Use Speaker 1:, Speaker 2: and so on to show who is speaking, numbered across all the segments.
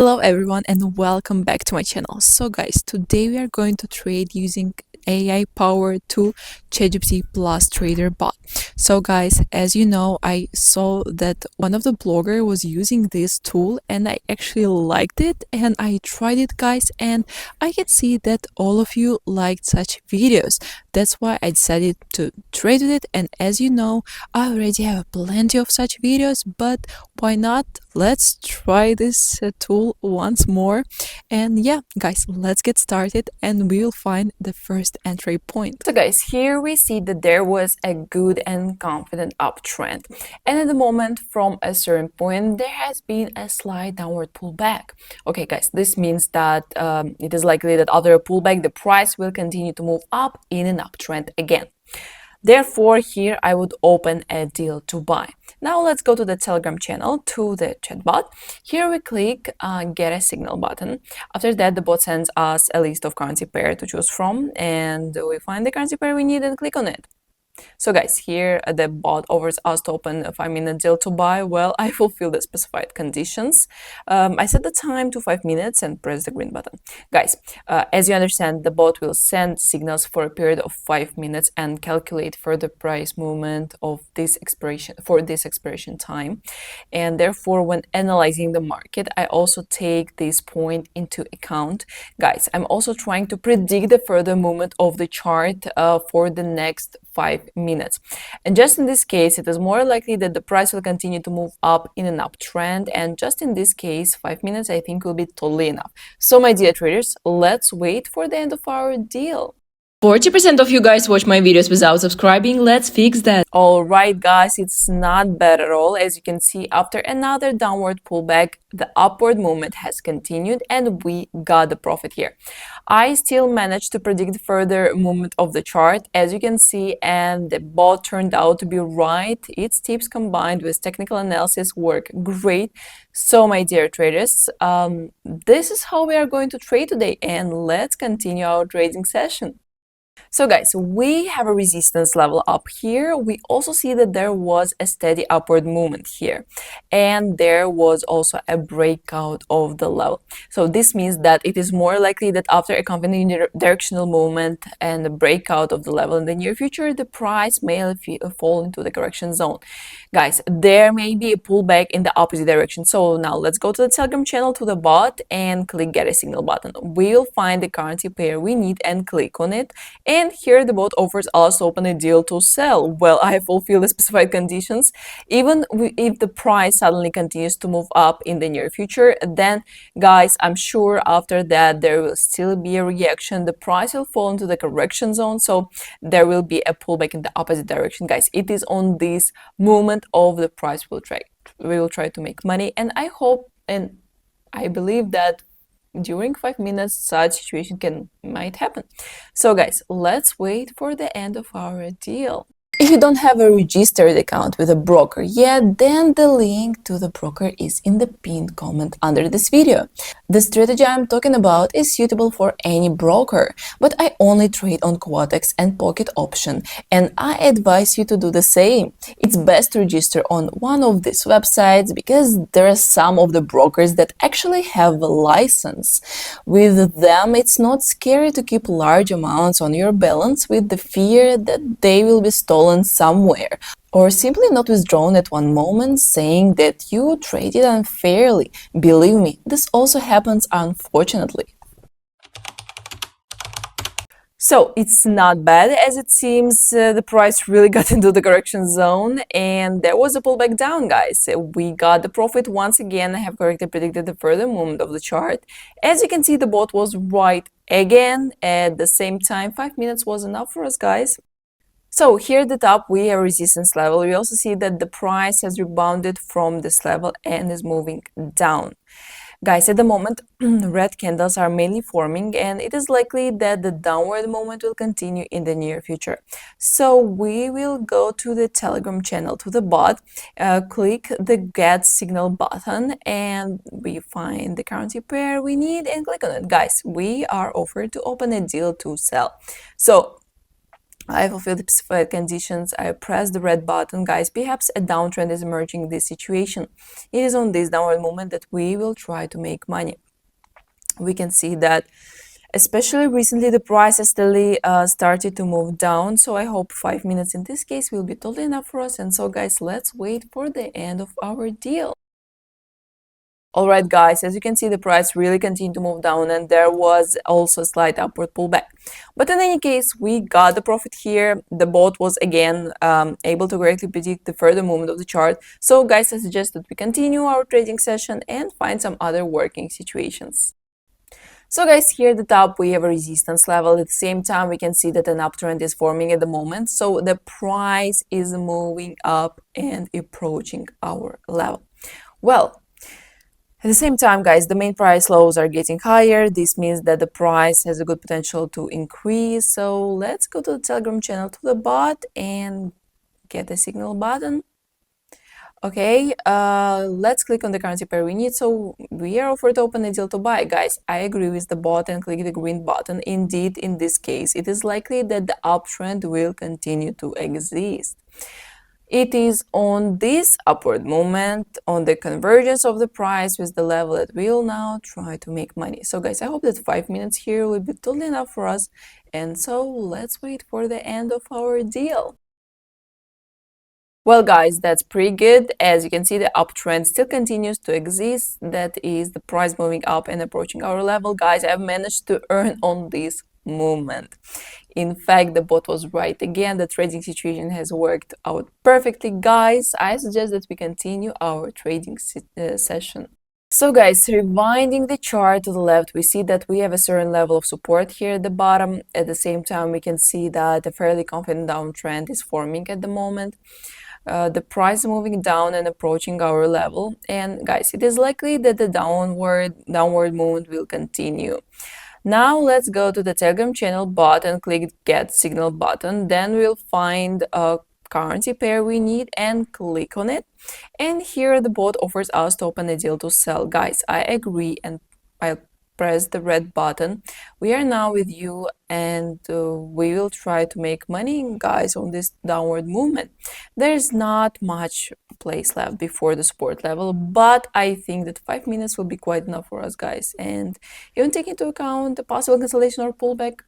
Speaker 1: Hello everyone and welcome back to my channel. So guys, today we are going to trade using AI powered to ChatGPT Plus Trader bot. So guys, as you know, I saw that one of the blogger was using this tool and I actually liked it and I tried it guys, and I can see that all of you liked such videos. That's why I decided to trade with it, and as you know, I already have plenty of such videos, but why not? Let's try this tool once more. And yeah, guys, let's get started and we will find the first entry point. So guys, here we see that there was a good and confident uptrend. And at the moment, from a certain point, there has been a slight downward pullback. Okay, guys, this means that it is likely that after a pullback, the price will continue to move up in an uptrend again. Therefore, here I would open a deal to buy. Now let's go to the Telegram channel, to the chatbot. Here we click get a signal button. After that, the bot sends us a list of currency pair to choose from, and we find the currency pair we need and click on it. So guys, here the bot offers us to open a 5-minute deal to buy. Well, I fulfill the specified conditions. I set the time to 5 minutes and press the green button. Guys, as you understand, the bot will send signals for a period of 5 minutes and calculate further price movement of this expiration time. And therefore, when analyzing the market, I also take this point into account. Guys, I'm also trying to predict the further movement of the chart for the next 5 minutes. And just in this case, it is more likely that the price will continue to move up in an uptrend. And just in this case, 5 minutes, I think, will be totally enough. So my dear traders, let's wait for the end of our deal.
Speaker 2: 40% of you guys watch my videos without subscribing. Let's fix that.
Speaker 1: Alright guys, it's not bad at all. As you can see, after another downward pullback, the upward movement has continued and we got the profit here. I still managed to predict further movement of the chart, as you can see, and the bot turned out to be right. Its tips combined with technical analysis work great. So my dear traders, this is how we are going to trade today, and let's continue our trading session. So guys, we have a resistance level up here. We also see that there was a steady upward movement here, and there was also a breakout of the level. So this means that it is more likely that after a confident directional movement and a breakout of the level in the near future, the price may fall into the correction zone. Guys, there may be a pullback in the opposite direction. So now let's go to the Telegram channel, to the bot, and click get a signal button. We'll find the currency pair we need and click on it. And here the bot offers us to open a deal to sell. Well, I fulfill the specified conditions. Even if the price suddenly continues to move up in the near future, then guys, I'm sure after that there will still be a reaction. The price will fall into the correction zone, so there will be a pullback in the opposite direction. Guys, it is on this movement of the price we will try to make money, and I hope and I believe that during 5 minutes such situation might happen. So guys, let's wait for the end of our deal. If you don't have a registered account with a broker yet, then the link to the broker is in the pinned comment under this video. The strategy I'm talking about is suitable for any broker, but I only trade on Quotex and Pocket Option, and I advise you to do the same. It's best to register on one of these websites because there are some of the brokers that actually have a license. With them, it's not scary to keep large amounts on your balance with the fear that they will be stolen somewhere, or simply not withdrawn at one moment, saying that you traded unfairly. Believe me, this also happens, unfortunately. So it's not bad as it seems. The price really got into the correction zone and there was a pullback down, guys. We got the profit once again. I have correctly predicted the further movement of the chart. As you can see, the bot was right again. At the same time, 5 minutes was enough for us, guys. So here at the top we have resistance level. We also see that the price has rebounded from this level and is moving down. Guys, at the moment red candles are mainly forming and it is likely that the downward movement will continue in the near future. So we will go to the Telegram channel, to the bot, click the get signal button, and we find the currency pair we need and click on it. Guys, we are offered to open a deal to sell. So I fulfill the specified conditions. I press the red button. Guys, perhaps a downtrend is emerging in this situation. It is on this downward movement that we will try to make money. We can see that especially recently the price has steadily started to move down, so I hope 5 minutes in this case will be totally enough for us. And so guys, let's wait for the end of our deal. Alright guys, as you can see, the price really continued to move down and there was also a slight upward pullback. But in any case, we got the profit here. The bot was again able to correctly predict the further movement of the chart. So guys, I suggest that we continue our trading session and find some other working situations. So guys, here at the top we have a resistance level. At the same time, we can see that an uptrend is forming at the moment. So the price is moving up and approaching our level. Well, at the same time, guys, the main price lows are getting higher. This means that the price has a good potential to increase. So let's go to the Telegram channel, to the bot, and get the signal button. Okay, let's click on the currency pair we need. So we are offered to open a deal to buy. Guys, I agree with the bot and click the green button. Indeed, in this case, it is likely that the uptrend will continue to exist. It is on this upward movement, on the convergence of the price with the level that we will now try to make money. So guys, I hope that 5 minutes here will be totally enough for us. And so let's wait for the end of our deal. Well guys, that's pretty good. As you can see, the uptrend still continues to exist. That is the price moving up and approaching our level. Guys, I've managed to earn on this movement. In fact, the bot was right again. The trading situation has worked out perfectly. Guys, I suggest that we continue our trading session. So guys, rewinding the chart to the left, we see that we have a certain level of support here at the bottom. At the same time, we can see that a fairly confident downtrend is forming at the moment. The price is moving down and approaching our level, and guys, it is likely that the downward movement will continue. Now let's go to the Telegram channel bot and click get signal button. Then we'll find a currency pair we need and click on it, and here the bot offers us to open a deal to sell. Guys, I agree and I press the red button. We are now with you and we will try to make money, guys, on this downward movement. There's not much place left before the support level, but I think that 5 minutes will be quite enough for us, guys. And even taking into account the possible cancellation or pullback,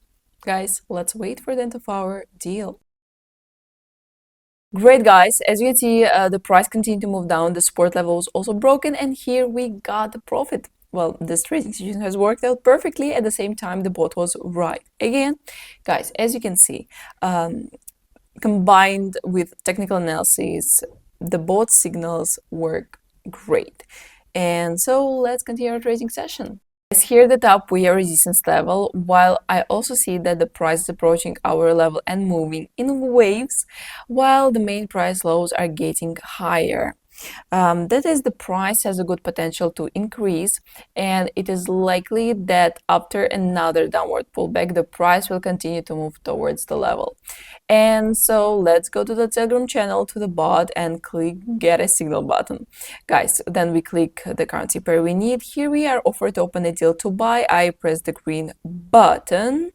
Speaker 1: guys, let's wait for the end of our deal. Great guys, as you can see, the price continued to move down, the support level was also broken, and here we got the profit. Well, this trading situation has worked out perfectly. At the same time, the bot was right again. Guys, as you can see, combined with technical analysis, the bot signals work great. And so let's continue our trading session. Here at the top we have resistance level, while I also see that the price is approaching our level and moving in waves, while the main price lows are getting higher. That is, the price has a good potential to increase, and it is likely that after another downward pullback, the price will continue to move towards the level. And so let's go to the Telegram channel, to the bot, and click get a signal button. Guys, then we click the currency pair we need. Here we are offered to open a deal to buy. I press the green button.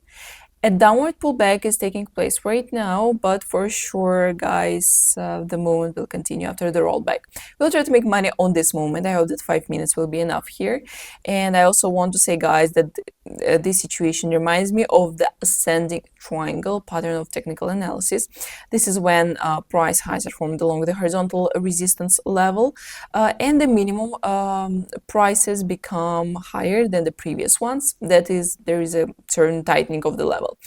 Speaker 1: A downward pullback is taking place right now, but for sure, guys, the movement will continue after the rollback. We'll try to make money on this moment. I hope that 5 minutes will be enough here. And I also want to say, guys, that this situation reminds me of the ascending triangle pattern of technical analysis. This is when price highs are formed along the horizontal resistance level, and the minimum prices become higher than the previous ones. That is, there is a certain tightening of the level.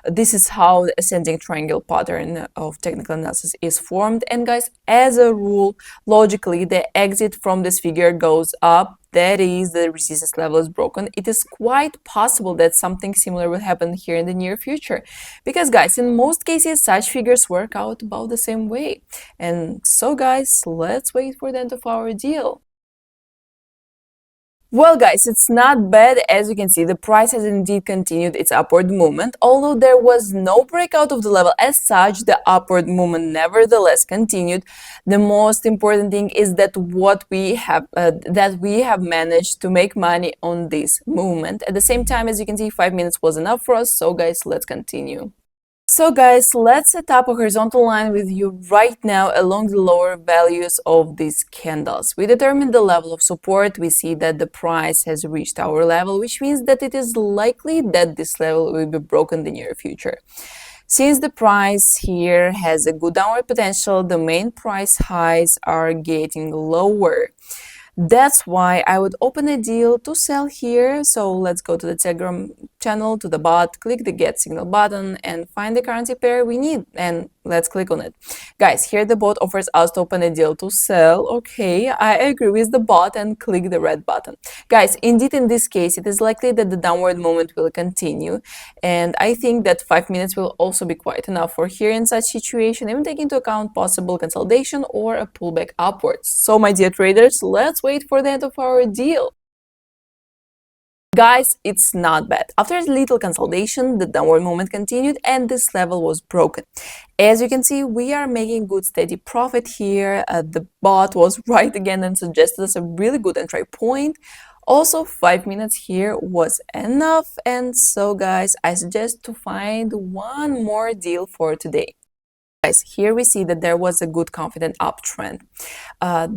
Speaker 1: This is how the ascending triangle pattern of technical analysis is formed. And guys, as a rule, logically, the exit from this figure goes up. That is, the resistance level is broken. It is quite possible that something similar will happen here in the near future, because guys, in most cases such figures work out about the same way. And so guys, let's wait for the end of our deal. Well guys, it's not bad. As you can see, the price has indeed continued its upward movement. Although there was no breakout of the level as such, the upward movement nevertheless continued. The most important thing is that we have managed to make money on this movement. At the same time, as you can see, 5 minutes was enough for us. So guys, let's continue. So guys, let's set up a horizontal line with you right now along the lower values of these candles. We determine the level of support. We see that the price has reached our level, which means that it is likely that this level will be broken in the near future. Since the price here has a good downward potential, the main price highs are getting lower. That's why I would open a deal to sell here. So let's go to the Telegram channel, to the bot, click the get signal button and find the currency pair we need, and let's click on it. Guys, here the bot offers us to open a deal to sell. Okay, I agree with the bot and click the red button. Guys, indeed in this case, it is likely that the downward movement will continue, and I think that 5 minutes will also be quite enough for here in such situation, even taking into account possible consolidation or a pullback upwards. So my dear traders, let's wait for the end of our deal. Guys, it's not bad. After a little consolidation, the downward movement continued and this level was broken. As you can see, we are making good steady profit here. The bot was right again and suggested us a really good entry point. Also, 5 minutes here was enough, and so guys, I suggest to find one more deal for today. Guys, here we see that there was a good confident uptrend.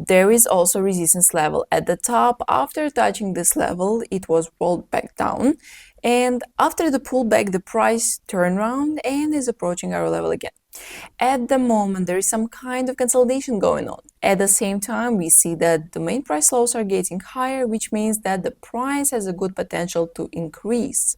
Speaker 1: There is also resistance level at the top. After touching this level, it was rolled back down, and after the pullback, the price turned around and is approaching our level again. At the moment, there is some kind of consolidation going on. At the same time, we see that the main price lows are getting higher, which means that the price has a good potential to increase.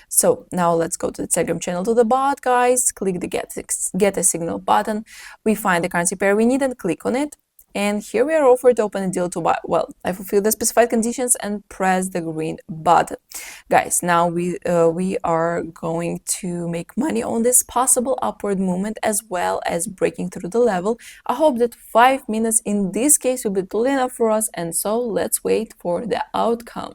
Speaker 1: So now let's go to the Telegram channel, to the bot, guys. Click the get a signal button. We find the currency pair we need and click on it. And here we are offered to open a deal to buy. Well, I fulfill the specified conditions and press the green button. Guys, now we are going to make money on this possible upward movement as well as breaking through the level. I hope that 5 minutes in this case will be totally enough for us, and so let's wait for the outcome.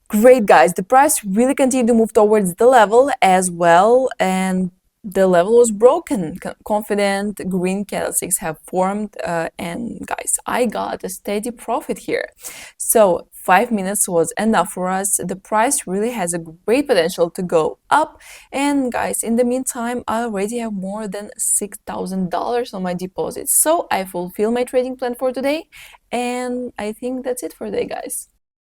Speaker 1: Great, guys, the price really continued to move towards the level as well, and the level was broken. Confident green candlesticks have formed, and guys, I got a steady profit here. So 5 minutes was enough for us. The price really has a great potential to go up, and guys, in the meantime, I already have more than $6,000 on my deposit. So I fulfill my trading plan for today, and I think that's it for today, guys.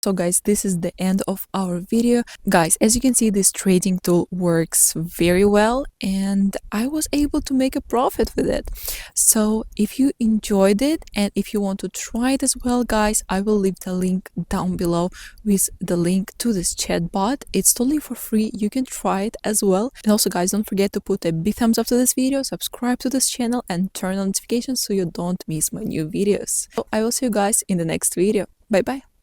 Speaker 1: So guys, this is the end of our video. Guys, as you can see, this trading tool works very well and I was able to make a profit with it. So if you enjoyed it and if you want to try it as well, guys, I will leave the link down below with the link to this chat bot. It's totally for free. You can try it as well. And also guys, don't forget to put a big thumbs up to this video, subscribe to this channel and turn on notifications so you don't miss my new videos. So I will see you guys in the next video. Bye bye.